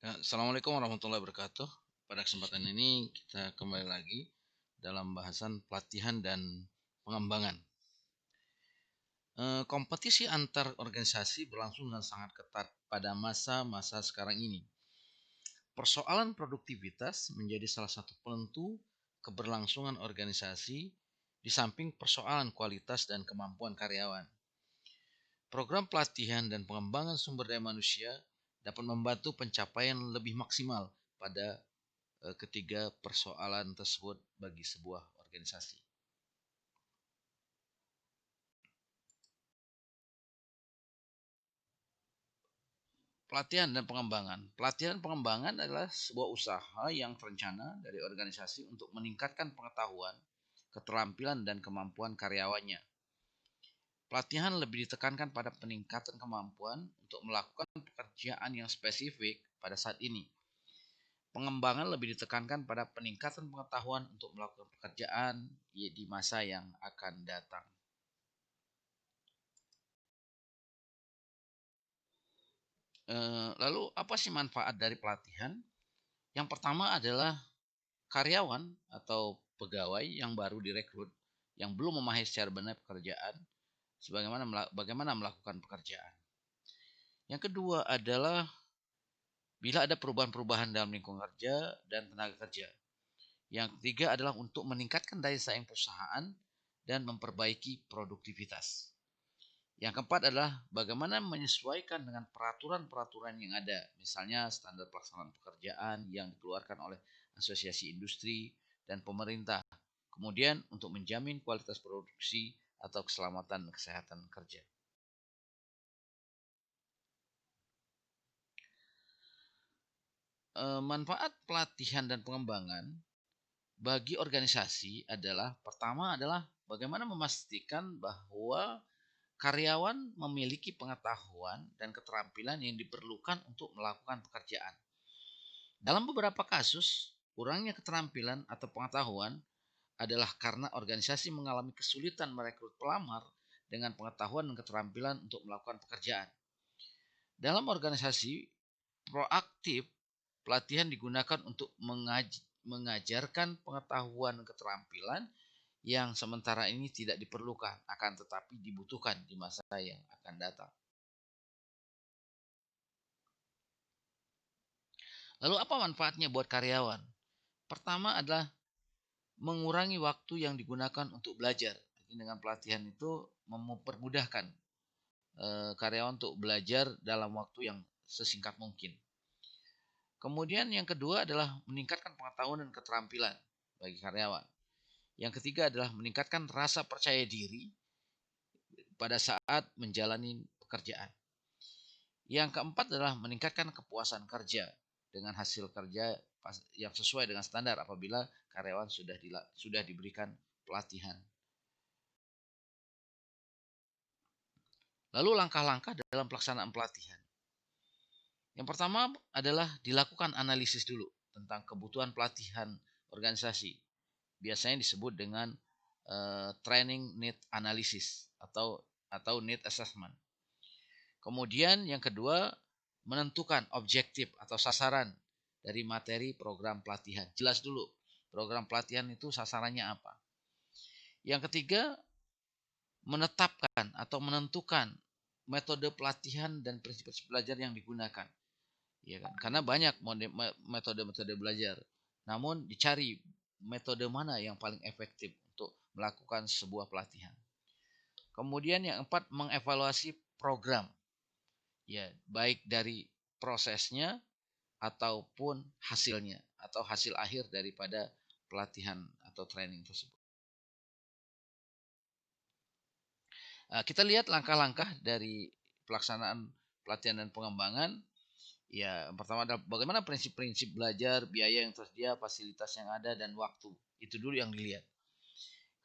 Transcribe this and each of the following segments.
Ya, Assalamualaikum warahmatullahi wabarakatuh. Pada kesempatan ini kita kembali lagi dalam bahasan pelatihan dan pengembangan. Kompetisi antar organisasi berlangsung dengan sangat ketat pada masa-masa sekarang ini. Persoalan produktivitas menjadi salah satu penentu keberlangsungan organisasi di samping persoalan kualitas dan kemampuan karyawan. Program pelatihan dan pengembangan sumber daya manusia dapat membantu pencapaian lebih maksimal pada ketiga persoalan tersebut bagi sebuah organisasi. Pelatihan dan pengembangan. Pelatihan dan pengembangan adalah sebuah usaha yang terencana dari organisasi untuk meningkatkan pengetahuan, keterampilan, dan kemampuan karyawannya. Pelatihan lebih ditekankan pada peningkatan kemampuan untuk melakukan pekerjaan yang spesifik pada saat ini. Pengembangan lebih ditekankan pada peningkatan pengetahuan untuk melakukan pekerjaan di masa yang akan datang. Lalu apa sih manfaat dari pelatihan? Yang pertama adalah karyawan atau pegawai yang baru direkrut yang belum memahami secara benar pekerjaan, bagaimana melakukan pekerjaan. Yang kedua adalah bila ada perubahan-perubahan dalam lingkungan kerja dan tenaga kerja. Yang ketiga adalah untuk meningkatkan daya saing perusahaan dan memperbaiki produktivitas. Yang keempat adalah bagaimana menyesuaikan dengan peraturan-peraturan yang ada, misalnya standar pelaksanaan pekerjaan yang dikeluarkan oleh asosiasi industri dan pemerintah. Kemudian untuk menjamin kualitas produksi atau keselamatan kesehatan kerja. Manfaat pelatihan dan pengembangan bagi organisasi adalah pertama adalah bagaimana memastikan bahwa karyawan memiliki pengetahuan dan keterampilan yang diperlukan untuk melakukan pekerjaan. Dalam beberapa kasus, kurangnya keterampilan atau pengetahuan adalah karena organisasi mengalami kesulitan merekrut pelamar dengan pengetahuan dan keterampilan untuk melakukan pekerjaan. Dalam organisasi proaktif, pelatihan digunakan untuk mengajarkan pengetahuan dan keterampilan yang sementara ini tidak diperlukan, akan tetapi dibutuhkan di masa yang akan datang. Lalu apa manfaatnya buat karyawan? Pertama adalah mengurangi waktu yang digunakan untuk belajar. Jadi dengan pelatihan itu mempermudahkan karyawan untuk belajar dalam waktu yang sesingkat mungkin. Kemudian yang kedua adalah meningkatkan pengetahuan dan keterampilan bagi karyawan. Yang ketiga adalah meningkatkan rasa percaya diri pada saat menjalani pekerjaan. Yang keempat adalah meningkatkan kepuasan kerja dengan hasil kerja yang sesuai dengan standar apabila karyawan sudah diberikan pelatihan. Lalu langkah-langkah dalam pelaksanaan pelatihan. Yang pertama adalah dilakukan analisis dulu tentang kebutuhan pelatihan organisasi. Biasanya disebut dengan training need analysis atau need assessment. Kemudian yang kedua, menentukan objektif atau sasaran dari materi program pelatihan. Jelas dulu program pelatihan itu sasarannya apa. Yang ketiga, menetapkan atau menentukan metode pelatihan dan prinsip-prinsip belajar yang digunakan. Ya kan? Karena banyak metode-metode belajar. Namun dicari metode mana yang paling efektif untuk melakukan sebuah pelatihan. Kemudian yang keempat, mengevaluasi program. Ya, baik dari prosesnya ataupun hasilnya atau hasil akhir daripada pelatihan atau training tersebut. Kita lihat langkah-langkah dari pelaksanaan pelatihan dan pengembangan. Ya, yang pertama adalah bagaimana prinsip-prinsip belajar, biaya yang tersedia, fasilitas yang ada, dan waktu. Itu dulu yang dilihat.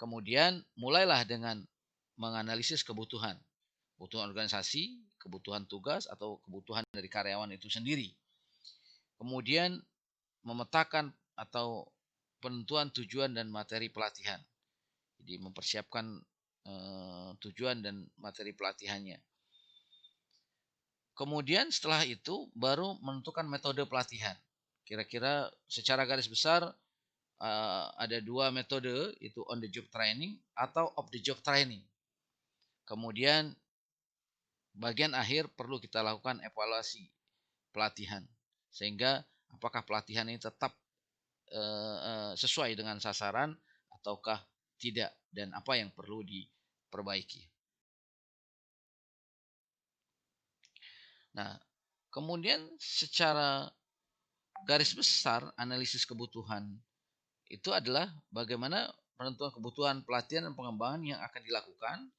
Kemudian mulailah dengan menganalisis kebutuhan. Kebutuhan organisasi, kebutuhan tugas, atau kebutuhan dari karyawan itu sendiri. Kemudian memetakan atau penentuan tujuan dan materi pelatihan. Jadi mempersiapkan tujuan dan materi pelatihannya. Kemudian setelah itu baru menentukan metode pelatihan. Kira-kira secara garis besar ada dua metode, itu on the job training atau off the job training. Kemudian bagian akhir perlu kita lakukan evaluasi pelatihan, sehingga apakah pelatihan ini tetap sesuai dengan sasaran ataukah tidak, dan apa yang perlu diperbaiki. Nah, kemudian secara garis besar analisis kebutuhan itu adalah bagaimana penentuan kebutuhan pelatihan dan pengembangan yang akan dilakukan.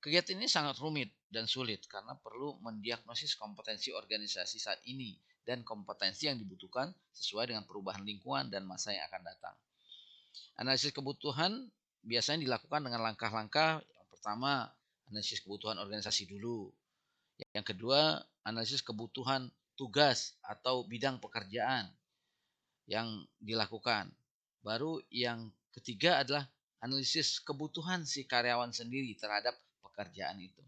Kegiatan ini sangat rumit dan sulit karena perlu mendiagnosis kompetensi organisasi saat ini dan kompetensi yang dibutuhkan sesuai dengan perubahan lingkungan dan masa yang akan datang. Analisis kebutuhan biasanya dilakukan dengan langkah-langkah. Yang pertama, analisis kebutuhan organisasi dulu. Yang kedua, analisis kebutuhan tugas atau bidang pekerjaan yang dilakukan. Baru yang ketiga adalah analisis kebutuhan si karyawan sendiri terhadap pekerjaan itu.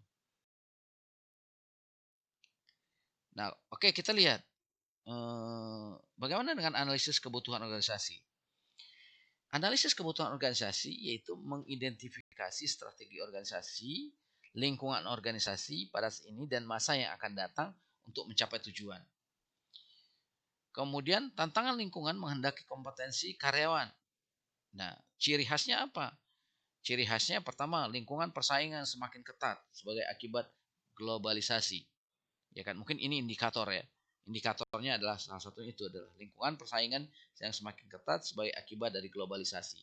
Nah, oke, kita lihat bagaimana dengan analisis kebutuhan organisasi. Analisis kebutuhan organisasi yaitu mengidentifikasi strategi organisasi, lingkungan organisasi pada saat ini dan masa yang akan datang untuk mencapai tujuan. Kemudian tantangan lingkungan menghendaki kompetensi karyawan. Nah, ciri khasnya apa? Ciri khasnya pertama, lingkungan persaingan semakin ketat sebagai akibat globalisasi. Ya kan, mungkin ini indikator ya. Indikatornya adalah salah satu itu adalah lingkungan persaingan yang semakin ketat sebagai akibat dari globalisasi.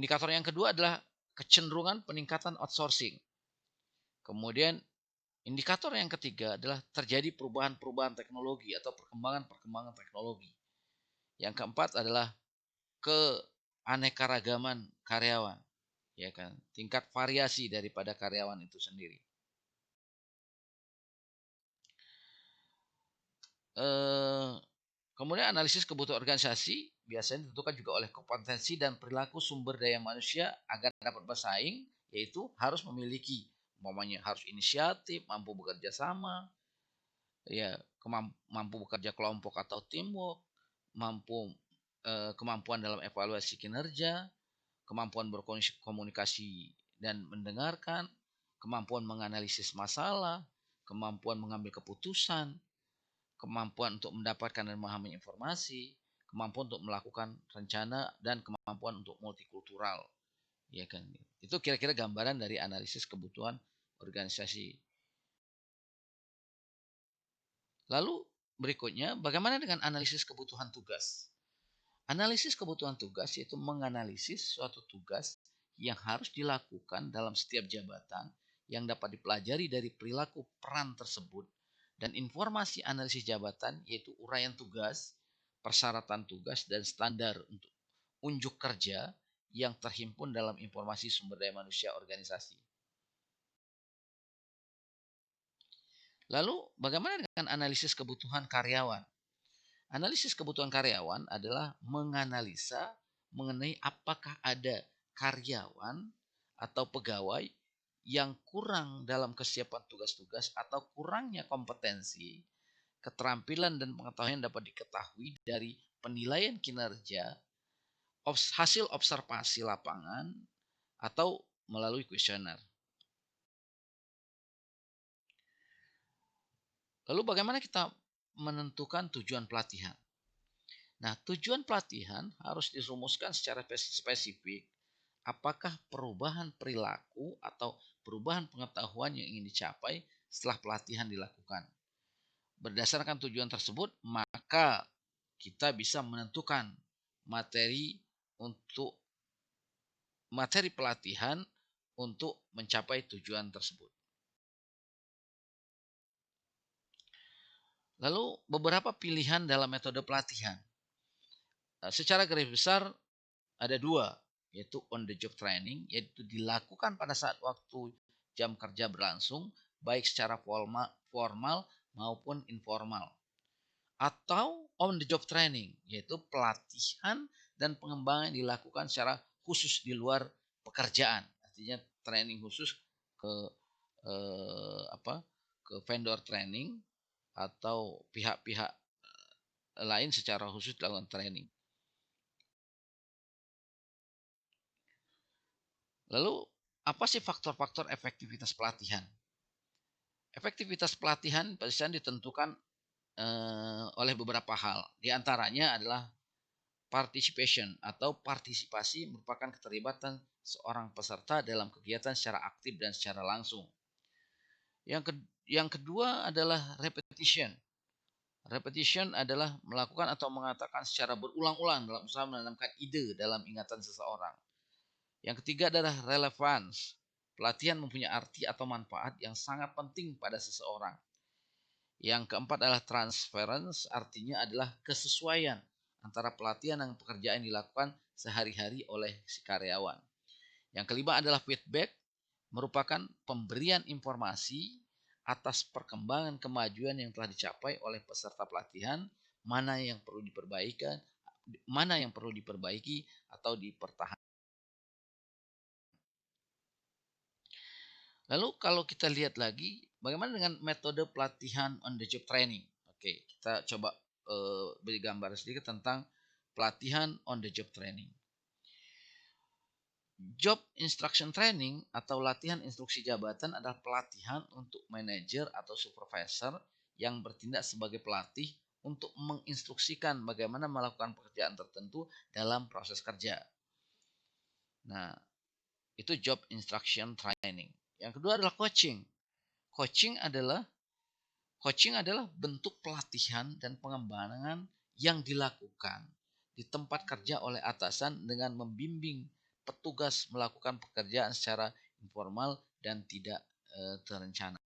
Indikator yang kedua adalah kecenderungan peningkatan outsourcing. Kemudian indikator yang ketiga adalah terjadi perubahan-perubahan teknologi atau perkembangan-perkembangan teknologi. Yang keempat adalah keanekaragaman karyawan, ya kan, tingkat variasi daripada karyawan itu sendiri. Kemudian analisis kebutuhan organisasi biasanya ditentukan juga oleh kompetensi dan perilaku sumber daya manusia agar dapat bersaing, yaitu harus memiliki, umpamanya harus inisiatif, mampu bekerja sama, ya, mampu bekerja kelompok atau teamwork, kemampuan dalam evaluasi kinerja, kemampuan berkomunikasi dan mendengarkan, kemampuan menganalisis masalah, kemampuan mengambil keputusan, kemampuan untuk mendapatkan dan memahami informasi, kemampuan untuk melakukan rencana, dan kemampuan untuk multikultural. Ya kan? Itu kira-kira gambaran dari analisis kebutuhan organisasi. Lalu berikutnya, bagaimana dengan analisis kebutuhan tugas? Analisis kebutuhan tugas yaitu menganalisis suatu tugas yang harus dilakukan dalam setiap jabatan yang dapat dipelajari dari perilaku peran tersebut, dan informasi analisis jabatan yaitu uraian tugas, persyaratan tugas, dan standar untuk unjuk kerja yang terhimpun dalam informasi sumber daya manusia organisasi. Lalu bagaimana dengan analisis kebutuhan karyawan? Analisis kebutuhan karyawan adalah menganalisa mengenai apakah ada karyawan atau pegawai yang kurang dalam kesiapan tugas-tugas atau kurangnya kompetensi, keterampilan dan pengetahuan dapat diketahui dari penilaian kinerja, hasil observasi lapangan, atau melalui kuesioner. Lalu bagaimana kita menentukan tujuan pelatihan? Nah, tujuan pelatihan harus dirumuskan secara spesifik. Apakah perubahan perilaku atau perubahan pengetahuan yang ingin dicapai setelah pelatihan dilakukan? Berdasarkan tujuan tersebut, maka kita bisa menentukan materi pelatihan untuk mencapai tujuan tersebut. Lalu beberapa pilihan dalam metode pelatihan. Secara garis besar ada dua, yaitu on the job training, yaitu dilakukan pada saat waktu jam kerja berlangsung, baik secara formal maupun informal. Atau on the job training, yaitu pelatihan dan pengembangan yang dilakukan secara khusus di luar pekerjaan. Artinya training khusus ke ke vendor training atau pihak-pihak lain secara khusus dalam training. Lalu apa sih faktor-faktor efektivitas pelatihan? Efektivitas pelatihan biasanya ditentukan oleh beberapa hal. Di antaranya adalah participation atau partisipasi merupakan keterlibatan seorang peserta dalam kegiatan secara aktif dan secara langsung. Yang kedua adalah repetition. Repetition adalah melakukan atau mengatakan secara berulang-ulang dalam usaha menanamkan ide dalam ingatan seseorang. Yang ketiga adalah relevance. Pelatihan mempunyai arti atau manfaat yang sangat penting pada seseorang. Yang keempat adalah transference, artinya adalah kesesuaian antara pelatihan dan pekerjaan yang dilakukan sehari-hari oleh si karyawan. Yang kelima adalah feedback, merupakan pemberian informasi atas perkembangan kemajuan yang telah dicapai oleh peserta pelatihan, mana yang perlu diperbaiki atau dipertahankan. Lalu kalau kita lihat lagi, bagaimana dengan metode pelatihan on the job training? Oke, kita coba beri gambar sedikit tentang pelatihan on the job training. Job instruction training atau latihan instruksi jabatan adalah pelatihan untuk manajer atau supervisor yang bertindak sebagai pelatih untuk menginstruksikan bagaimana melakukan pekerjaan tertentu dalam proses kerja. Nah, itu job instruction training. Yang kedua adalah coaching. Coaching adalah bentuk pelatihan dan pengembangan yang dilakukan di tempat kerja oleh atasan dengan membimbing petugas melakukan pekerjaan secara informal dan tidak terencana.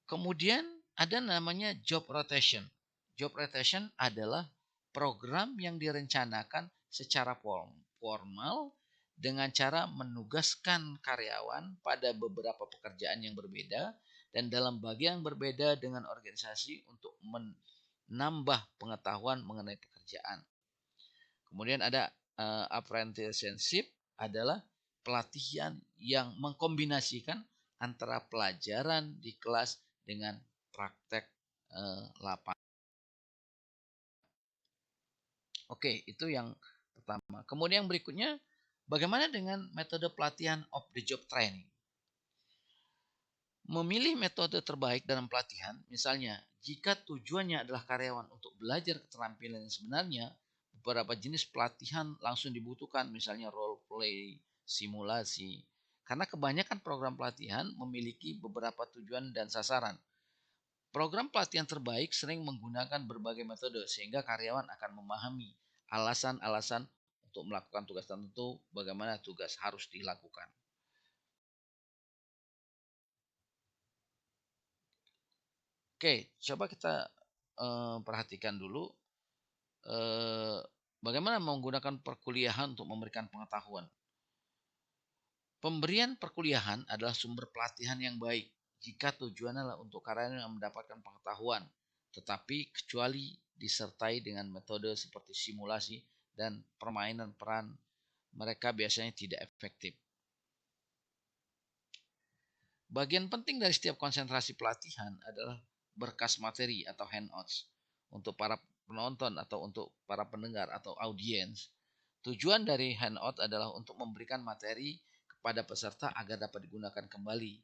Kemudian ada namanya job rotation. Job rotation adalah program yang direncanakan secara formal dengan cara menugaskan karyawan pada beberapa pekerjaan yang berbeda dan dalam bagian yang berbeda dengan organisasi untuk menambah pengetahuan mengenai pekerjaan. Kemudian ada apprenticeship adalah pelatihan yang mengkombinasikan antara pelajaran di kelas dengan praktek lapangan. Oke, itu yang pertama. Kemudian yang berikutnya, bagaimana dengan metode pelatihan of the job training? Memilih metode terbaik dalam pelatihan, misalnya jika tujuannya adalah karyawan untuk belajar keterampilan yang sebenarnya, beberapa jenis pelatihan langsung dibutuhkan, misalnya role play, simulasi. Karena kebanyakan program pelatihan memiliki beberapa tujuan dan sasaran. Program pelatihan terbaik sering menggunakan berbagai metode sehingga karyawan akan memahami alasan-alasan untuk melakukan tugas tertentu, bagaimana tugas harus dilakukan. Oke, coba kita perhatikan dulu bagaimana menggunakan perkuliahan untuk memberikan pengetahuan. Pemberian perkuliahan adalah sumber pelatihan yang baik jika tujuannya adalah untuk karyawan yang mendapatkan pengetahuan, tetapi kecuali disertai dengan metode seperti simulasi dan permainan peran, mereka biasanya tidak efektif. Bagian penting dari setiap konsentrasi pelatihan adalah berkas materi atau handouts untuk para penonton atau untuk para pendengar atau audiens. Tujuan dari handout adalah untuk memberikan materi kepada peserta agar dapat digunakan kembali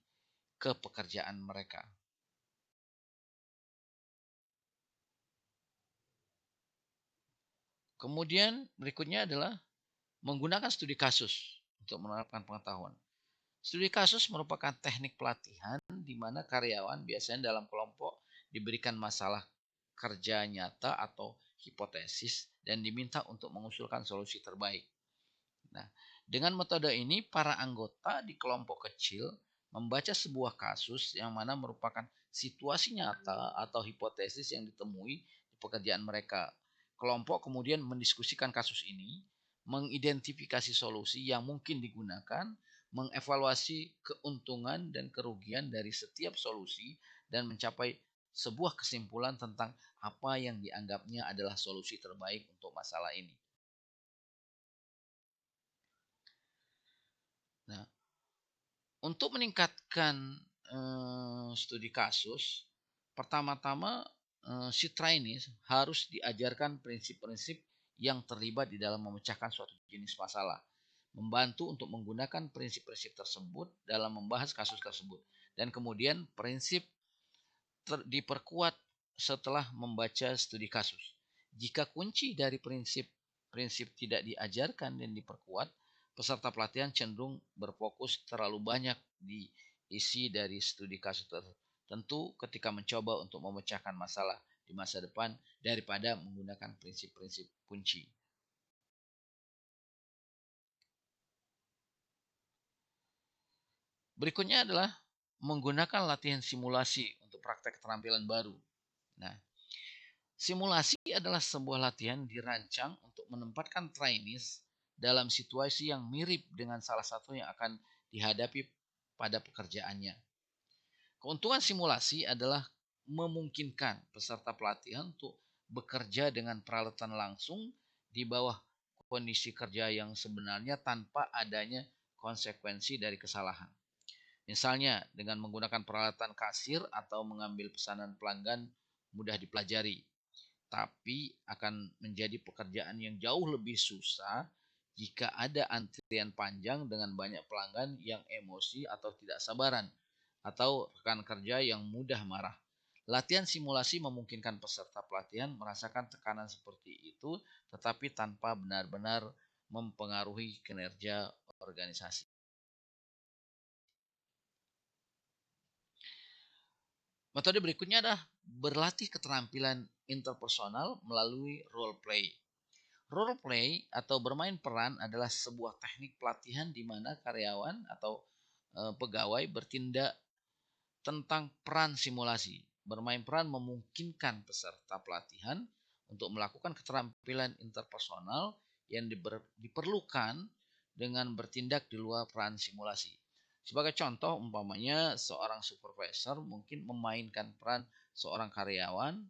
ke pekerjaan mereka. Kemudian berikutnya adalah menggunakan studi kasus untuk menerapkan pengetahuan. Studi kasus merupakan teknik pelatihan di mana karyawan biasanya dalam kelompok diberikan masalah kerja nyata atau hipotesis dan diminta untuk mengusulkan solusi terbaik. Nah, dengan metode ini para anggota di kelompok kecil membaca sebuah kasus yang mana merupakan situasi nyata atau hipotesis yang ditemui di pekerjaan mereka. Kelompok kemudian mendiskusikan kasus ini, mengidentifikasi solusi yang mungkin digunakan, mengevaluasi keuntungan dan kerugian dari setiap solusi, dan mencapai sebuah kesimpulan tentang apa yang dianggapnya adalah solusi terbaik untuk masalah ini. Nah, Untuk meningkatkan studi kasus, pertama-tama si trainee harus diajarkan prinsip-prinsip yang terlibat di dalam memecahkan suatu jenis masalah, membantu untuk menggunakan prinsip-prinsip tersebut dalam membahas kasus tersebut, dan kemudian prinsip diperkuat setelah membaca studi kasus. Jika kunci dari prinsip-prinsip tidak diajarkan dan diperkuat, peserta pelatihan cenderung berfokus terlalu banyak di isi dari studi kasus tersebut. Tentu ketika mencoba untuk memecahkan masalah di masa depan daripada menggunakan prinsip-prinsip kunci. Berikutnya adalah menggunakan latihan simulasi untuk praktek keterampilan baru. Nah, simulasi adalah sebuah latihan dirancang untuk menempatkan trainees dalam situasi yang mirip dengan salah satu yang akan dihadapi pada pekerjaannya. Keuntungan simulasi adalah memungkinkan peserta pelatihan untuk bekerja dengan peralatan langsung di bawah kondisi kerja yang sebenarnya tanpa adanya konsekuensi dari kesalahan. Misalnya dengan menggunakan peralatan kasir atau mengambil pesanan pelanggan mudah dipelajari, tapi akan menjadi pekerjaan yang jauh lebih susah jika ada antrian panjang dengan banyak pelanggan yang emosi atau tidak sabaran, atau rekan kerja yang mudah marah. Latihan simulasi memungkinkan peserta pelatihan merasakan tekanan seperti itu, tetapi tanpa benar-benar mempengaruhi kinerja organisasi. Metode berikutnya adalah berlatih keterampilan interpersonal melalui role play. Role play atau bermain peran adalah sebuah teknik pelatihan di mana karyawan atau pegawai bertindak tentang peran simulasi. Bermain peran memungkinkan peserta pelatihan untuk melakukan keterampilan interpersonal yang diperlukan dengan bertindak di luar peran simulasi. Sebagai contoh, umpamanya seorang supervisor mungkin memainkan peran seorang karyawan,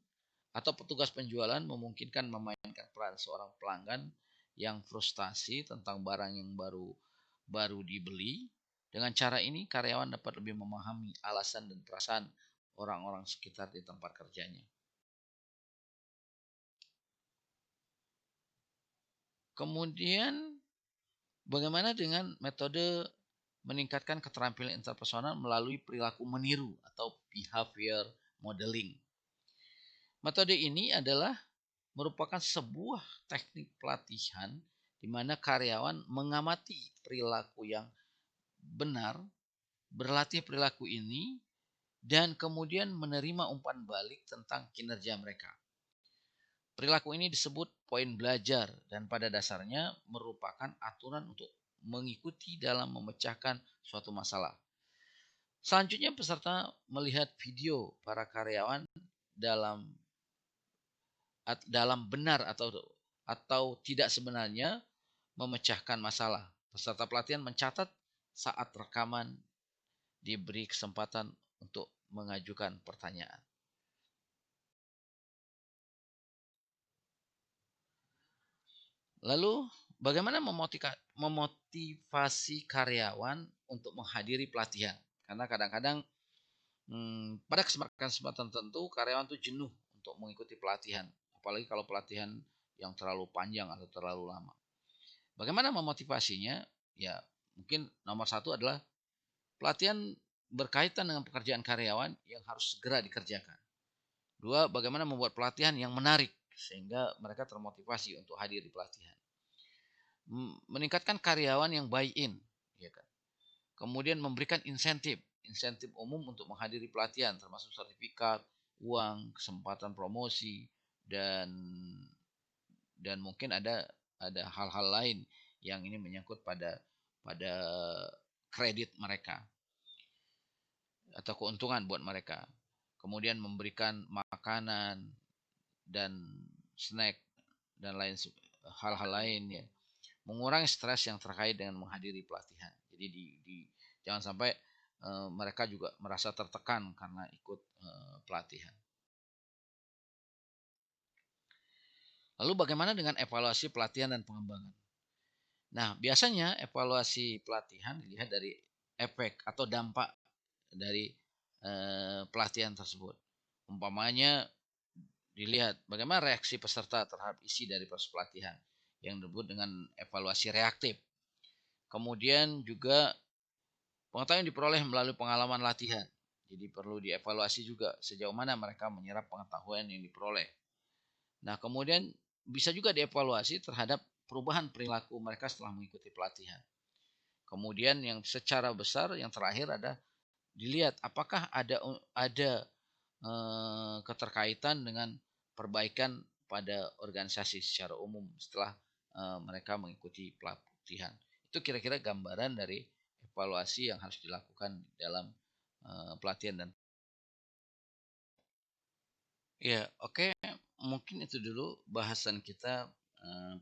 atau petugas penjualan memungkinkan memainkan peran seorang pelanggan yang frustasi tentang barang yang baru dibeli. Dengan cara ini, karyawan dapat lebih memahami alasan dan perasaan orang-orang sekitar di tempat kerjanya. Kemudian, bagaimana dengan metode meningkatkan keterampilan interpersonal melalui perilaku meniru atau behavior modeling? Metode ini adalah merupakan sebuah teknik pelatihan di mana karyawan mengamati perilaku yang benar, berlatih perilaku ini, dan kemudian menerima umpan balik tentang kinerja mereka. Perilaku ini disebut poin belajar dan pada dasarnya merupakan aturan untuk mengikuti dalam memecahkan suatu masalah. Selanjutnya peserta melihat video para karyawan dalam benar atau tidak sebenarnya memecahkan masalah. Peserta pelatihan mencatat saat rekaman diberi kesempatan untuk mengajukan pertanyaan. Lalu bagaimana memotivasi karyawan untuk menghadiri pelatihan? Karena kadang-kadang pada kesempatan tertentu karyawan itu jenuh untuk mengikuti pelatihan. Apalagi kalau pelatihan yang terlalu panjang atau terlalu lama. Bagaimana memotivasinya? Ya mungkin nomor satu adalah pelatihan berkaitan dengan pekerjaan karyawan yang harus segera dikerjakan. Dua, bagaimana membuat pelatihan yang menarik sehingga mereka termotivasi untuk hadir di pelatihan. Meningkatkan karyawan yang buy-in, ya kan. Kemudian memberikan insentif umum untuk menghadiri pelatihan termasuk sertifikat, uang, kesempatan promosi dan mungkin ada hal-hal lain yang ini menyangkut pada kredit mereka atau keuntungan buat mereka. Kemudian memberikan makanan dan snack dan hal-hal lain ya. Mengurangi stres yang terkait dengan menghadiri pelatihan. Jadi jangan sampai mereka juga merasa tertekan karena ikut pelatihan. Lalu bagaimana dengan evaluasi pelatihan dan pengembangan? Nah, biasanya evaluasi pelatihan dilihat dari efek atau dampak dari pelatihan tersebut. Umpamanya dilihat bagaimana reaksi peserta terhadap isi dari proses pelatihan yang disebut dengan evaluasi reaktif. Kemudian juga pengetahuan yang diperoleh melalui pengalaman latihan. Jadi perlu dievaluasi juga sejauh mana mereka menyerap pengetahuan yang diperoleh. Nah, kemudian bisa juga dievaluasi terhadap perubahan perilaku mereka setelah mengikuti pelatihan. Kemudian yang secara besar yang terakhir ada dilihat apakah ada keterkaitan dengan perbaikan pada organisasi secara umum setelah mereka mengikuti pelatihan. Itu kira-kira gambaran dari evaluasi yang harus dilakukan dalam pelatihan dan ya, oke, mungkin itu dulu bahasan kita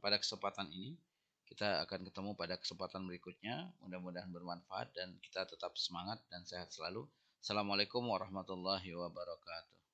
pada kesempatan ini. Kita akan ketemu pada kesempatan berikutnya. Mudah-mudahan bermanfaat dan kita tetap semangat dan sehat selalu. Assalamualaikum warahmatullahi wabarakatuh.